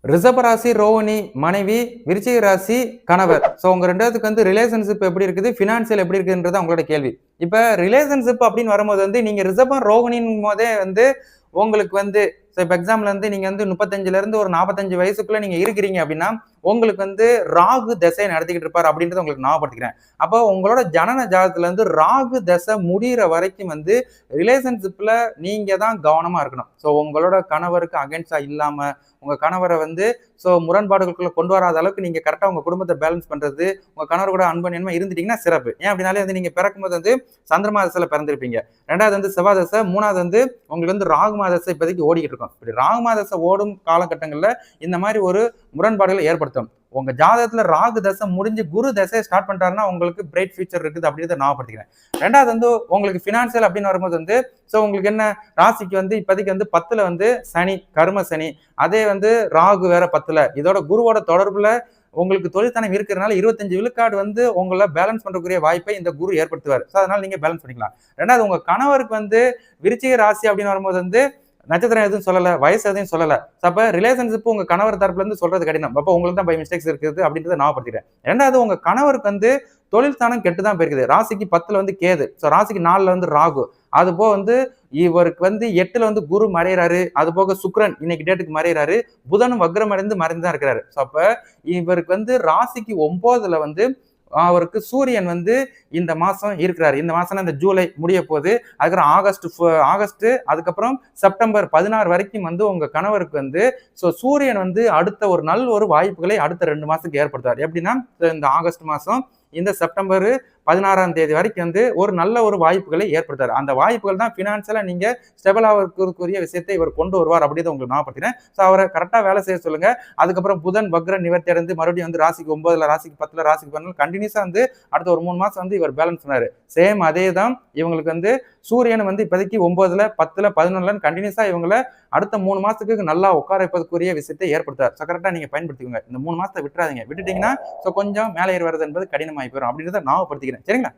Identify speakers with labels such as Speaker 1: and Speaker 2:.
Speaker 1: ரிஷப ராசி ரோகிணி மனைவி, விருச்சிக ராசி கணவர். ஸோ உங்க 2 வந்து ரிலேஷன்ஷிப் எப்படி இருக்குது, ஃபினான்சியல் எப்படி இருக்குன்றது அவங்களோட கேள்வி. இப்ப ரிலேஷன்ஷிப் அப்படின்னு வரும்போது நீங்க ரிஷபம் ரோகிணின் போதே உங்களுக்கு ஸோ இப்போ எக்ஸாம்பிள் நீங்க 35ல இருந்து ஒரு 45 வயசுக்குள்ள நீங்க இருக்கிறீங்க அப்படின்னா உங்களுக்கு ராகு தசை நடத்திக்கிட்டு இருப்பார் அப்படின்றத உங்களுக்கு ஞாபகப்படுத்திக்கிறேன். அப்போ உங்களோட ஜனன ஜாதகத்துல ராகு தசை முடிகிற வரைக்கும் ரிலேஷன்ஷிப்ல நீங்க தான் கவனமா இருக்கணும். ஸோ உங்களோட கணவருக்கு அகேன்ஸ்டா இல்லாம உங்க கணவரை ஸோ முரண்பாடுகளுக்குள்ள கொண்டு வராத அளவுக்கு நீங்க கரெக்டா உங்க குடும்பத்தை பேலன்ஸ் பண்றது, உங்க கணவர் கூட அன்பனியமா இருந்துட்டீங்கன்னா சிறப்பு. ஏன் அப்படின்னாலே நீங்க பிறக்கும்போது சந்திரமா தசையில பிறந்திருப்பீங்க. 2வது செவ்வாய் தசை, 3வது உங்களுக்கு ராகு தசை இப்போதைக்கு ஓடிக்கிட்டு இருக்கும். இப்படி ராகு தசை ஓடும் காலகட்டங்கள்ல இந்த மாதிரி ஒரு முரண்பாடுகளை ஏற்படுத்தும். உங்க ஜாதகத்துல ராகு தசை முடிஞ்சு குரு தசையை ஸ்டார்ட் பண்ணிட்டாருன்னா உங்களுக்கு பிரைட் ஃபியூச்சர் இருக்குது அப்படின்றத ஞாபகப்படுத்திக்கிறேன். 2வது உங்களுக்கு பினான்சியல் அப்படின்னு வரும்போது ஸோ உங்களுக்கு என்ன ராசிக்கு இப்போதைக்கு 10ல சனி, கர்ம சனி, அதே ராகு வேற 10ல, இதோட குருவோட தொடர்புல உங்களுக்கு தொழில்தனம் இருக்கிறதுனால 25 விழுக்காடு உங்களை பேலன்ஸ் பண்றக்கூடிய வாய்ப்பை இந்த குரு ஏற்படுத்துவார். ஸோ அதனால நீங்க பேலன்ஸ் பண்ணிக்கலாம். 2வது உங்க கணவருக்கு விருச்சிக ராசி அப்படின்னு வரும்போது நட்சத்திரம் எதுவும் சொல்லல, வயசு எதையும் சொல்லல. அப்ப ரிலேஷன்ஷிப் உங்க கணவர் தரப்புல இருந்து சொல்றது கடினம். அப்ப உங்களுக்கு தான் பை மிஸ்டேக்ஸ் இருக்குது அப்படின்றத ஞாபகப்படுத்திக்கிறேன். 2வது உங்க கணவருக்கு தொழில் ஸ்தானம் கெட்டுதான் போயிருக்குது. ராசிக்கு 10ல கேது, ஸோ ராசிக்கு 4ல ராகு, அது போக இவருக்கு 8ல குரு மறைகிறாரு, அது போக சுக்கிரன் இன்னைக்கு டேட்டுக்கு மறைகிறாரு, புதனும் வக்ரம் அடைந்து மறைந்துதான் இருக்கிறாரு. ஸோ அப்ப இவருக்கு ராசிக்கு 9ல அவருக்கு சூரியன் இந்த மாசம் இருக்கிறாரு. இந்த மாசம் இந்த ஜூலை முடிய போகுது. அதுக்கப்புறம் ஆகஸ்ட் அதுக்கப்புறம் செப்டம்பர் 16 வரைக்கும் உங்க கணவருக்கு ஸோ சூரியன் அடுத்த ஒரு வாய்ப்புகளை அடுத்த 2 மாசத்துக்கு ஏற்படுத்தார். எப்படின்னா இந்த ஆகஸ்ட் மாசம் இந்த செப்டம்பர் 16ஆம் தேதி வரைக்கும் ஒரு நல்ல ஒரு வாய்ப்புகளை ஏற்படுத்தாரு. அந்த வாய்ப்புகள் தான் பினான்சியலா நீங்க ஸ்டெபிள் ஆகிறதுக்குரிய விஷயத்தை இவர் கொண்டு வருவார் அப்படின்றத உங்களுக்கு ஞாபகப்படுத்தினேன். ஸோ அவரை கரெக்டா வேலை செய்ய சொல்லுங்க. அதுக்கப்புறம் புதன் வக்ரம் நிவர்த்தி அடைந்து மறுபடியும் ராசிக்கு 9ல, ராசிக்கு 10ல, ராசிக்கு 12 கண்டினியூஸா அடுத்த ஒரு 3 மாசம் இவர் பேலன்ஸ் பண்ணாரு. சேம் அதே தான் இவங்களுக்கு சூரியன் இப்போதைக்கு 9ல, 10ல, 11ல கண்டினியூஸா இவங்களை அடுத்த 3 மாசத்துக்கு நல்லா உட்கார வைப்பதற்குரிய விஷயத்தை ஏற்படுத்தார். ஸோ கரெக்டா நீங்க பயன்படுத்திக்கோங்க. இந்த 3 மாசத்தை விட்டுறாதீங்க. விட்டுட்டீங்கன்னா ஸோ கொஞ்சம் மேலே ஏறி வருது என்பது கடினமாகி போயிடும் அப்படின்றத ஞாபகப்படுத்திக்கிறேன். சரிங்களா?